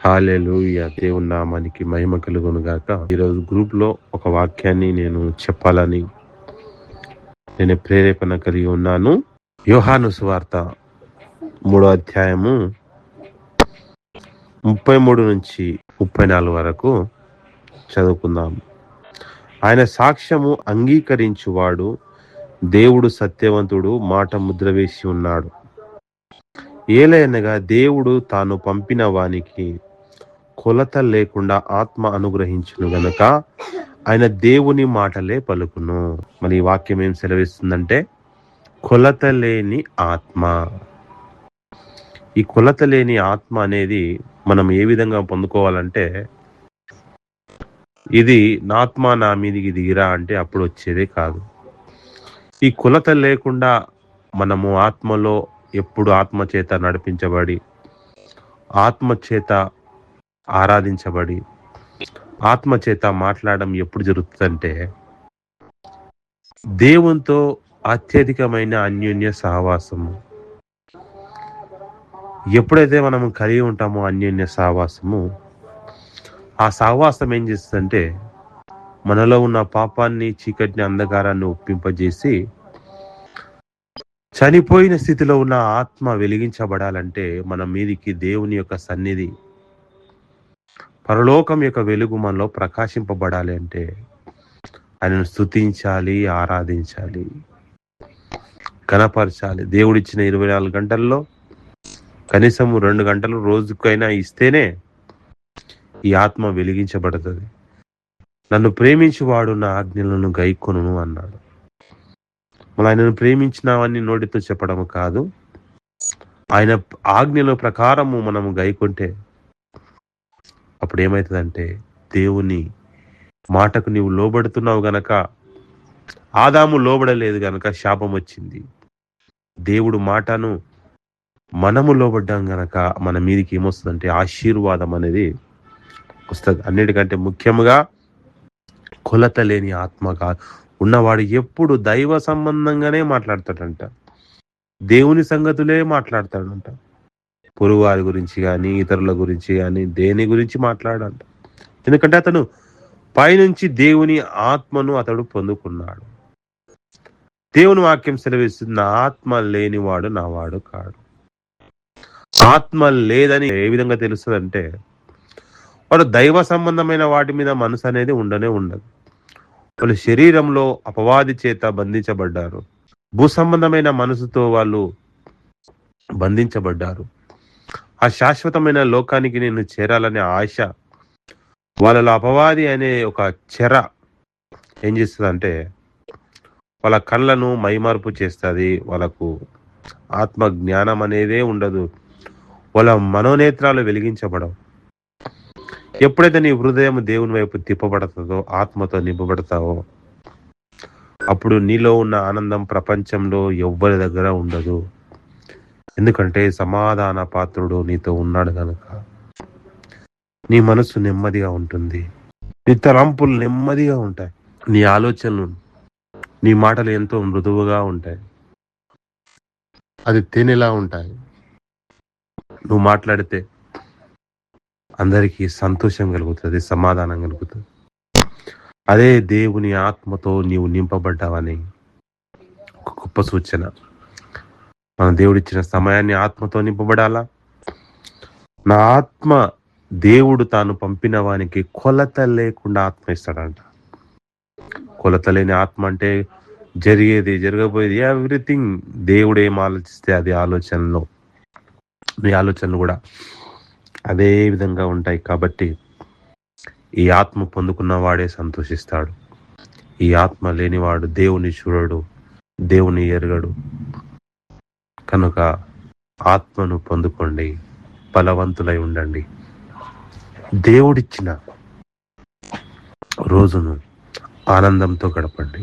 హల్లెలూయా! దేవుని నామానికి మహిమ కలుగును గాక. ఈరోజు గ్రూప్‌లో ఒక వాక్యాన్ని నేను చెప్పాలని ప్రేరేపణ కలిగి ఉన్నాను. యోహాను సువార్త 3వ అధ్యాయము 33 నుంచి 34 వరకు చదువుకుందాం. ఆయన సాక్ష్యము అంగీకరించువాడు దేవుడు సత్యవంతుడు, మాట ముద్ర వేసి ఉన్నాడు. ఏలయనగా దేవుడు తాను పంపిన వానికి కొలత లేకుండా ఆత్మ అనుగ్రహించును గనుక ఆయన దేవుని మాటలే పలుకును. మరి ఈ వాక్యం ఏం సెలవిస్తుందంటే కొలత లేని ఆత్మ. ఈ కొలత లేని ఆత్మ అనేది మనం ఏ విధంగా పొందుకోవాలంటే, ఇది నా ఆత్మ నా మీదికి దిగిరా అంటే అప్పుడు వచ్చేదే కాదు. ఈ కొలత లేకుండా మనము ఆత్మలో ఎప్పుడు ఆత్మ చేత నడిపించబడి, ఆత్మ చేత ఆరాధించబడి, ఆత్మ చేత మాట్లాడడం ఎప్పుడు జరుగుతుందంటే దేవునితో అత్యధికమైన అన్యోన్య సహవాసము. ఎప్పుడైతే మనము కలిగి ఉంటామో అన్యోన్య సహవాసము, ఆ సహవాసం ఏం చేస్తుందంటే మనలో ఉన్న పాపాన్ని, చీకటిని, అంధకారాన్ని ఒప్పింపజేసి చనిపోయిన స్థితిలో ఉన్న ఆత్మ వెలిగించబడాలంటే మన మీదికి దేవుని యొక్క సన్నిధి, పరలోకం యొక్క వెలుగు మనలో ప్రకాశింపబడాలి అంటే ఆయనను స్తుతించాలి, ఆరాధించాలి, కనపరచాలి. దేవుడిచ్చిన 24 గంటల్లో కనీసం 2 గంటలు రోజుకైనా ఇస్తేనే ఈ ఆత్మ వెలిగించబడుతుంది. నన్ను ప్రేమించువాడు నా ఆజ్ఞలను గైకొనును అన్నాడు. మళ్ళీ ఆయనను ప్రేమించినావని నోటితో చెప్పడం కాదు, ఆయన ఆజ్ఞల ప్రకారము మనము గైకొంటే అప్పుడు ఏమవుతుందంటే దేవుని మాటకు నీవు లోబడుతున్నావు గనక, ఆదాము లోబడలేదు గనక శాపం వచ్చింది. దేవుడు మాటను మనము లోబడ్డాం గనక మన మీదికి ఏమొస్తుందంటే ఆశీర్వాదం అనేది వస్తుంది. అన్నిటికంటే ముఖ్యంగా కొలత లేని ఆత్మగా ఉన్నవాడు ఎప్పుడు దైవ సంబంధంగానే మాట్లాడతాడంట, దేవుని సంగతులే మాట్లాడతాడంట. పొరుగువారి గురించి కానీ, ఇతరుల గురించి కానీ, దేని గురించి మాట్లాడంట. ఎందుకంటే అతను పైనుంచి దేవుని ఆత్మను అతడు పొందుకున్నాడు. దేవుని వాక్యం సెలవిస్తుంది, నా ఆత్మ లేనివాడు నా వాడు కాడు. ఆత్మ లేదని ఏ విధంగా తెలుస్తుందంటే వాడు దైవ సంబంధమైన వాటి మీద మనసు అనేది ఉండనే ఉండదు. వాళ్ళు శరీరంలో అపవాది చేత బంధించబడ్డారు, భూ సంబంధమైన మనసుతో వాళ్ళు బంధించబడ్డారు. ఆ శాశ్వతమైన లోకానికి నేను చేరాలనే ఆశ వాళ్ళలో అపవాది అనే ఒక చెర ఏం చేస్తుందంటే వాళ్ళ కళ్ళను మైమార్పు చేస్తుంది. వాళ్ళకు ఆత్మ జ్ఞానం అనేదే ఉండదు. వాళ్ళ మనోనేత్రాలు వెలిగించబడవు. ఎప్పుడైతే నీ హృదయం దేవుని వైపు తిప్పబడుతుందో, ఆత్మతో నింపబడతావో, అప్పుడు నీలో ఉన్న ఆనందం ప్రపంచంలో ఎవ్వరి దగ్గర ఉండదు. ఎందుకంటే సమాధాన పాత్రుడు నీతో ఉన్నాడు కనుక నీ మనసు నెమ్మదిగా ఉంటుంది, నీ తలంపులు నెమ్మదిగా ఉంటాయి, నీ ఆలోచనలు, నీ మాటలు ఎంతో మృదువుగా ఉంటాయి, అది తేనెలా ఉంటాయి. నువ్వు మాట్లాడితే అందరికీ సంతోషం కలుగుతుంది, సమాధానం కలుగుతుంది. అదే దేవుని ఆత్మతో నీవు నింపబడ్డావని ఒక గొప్ప సూచన. మన దేవుడిచ్చిన సమయాన్ని ఆత్మతో నింపబడాలా. నా ఆత్మ దేవుడు తాను పంపిన వానికి కొలత లేకుండా ఆత్మ ఇస్తాడంట. కొలత లేని ఆత్మ అంటే జరిగేది, జరగబోయేది, ఎవ్రీథింగ్ దేవుడు ఏం ఆలోచిస్తే అది ఆలోచనలో నీ ఆలోచనలు కూడా అదే విధంగా ఉంటాయి. కాబట్టి ఈ ఆత్మ పొందుకున్న వాడే సంతోషిస్తాడు. ఈ ఆత్మ లేనివాడు దేవుని చూడడు, దేవుని ఎరగడు. కనుక ఆత్మను పొందుకోండి, బలవంతులై ఉండండి. దేవుడిచ్చిన రోజును ఆనందంతో గడపండి.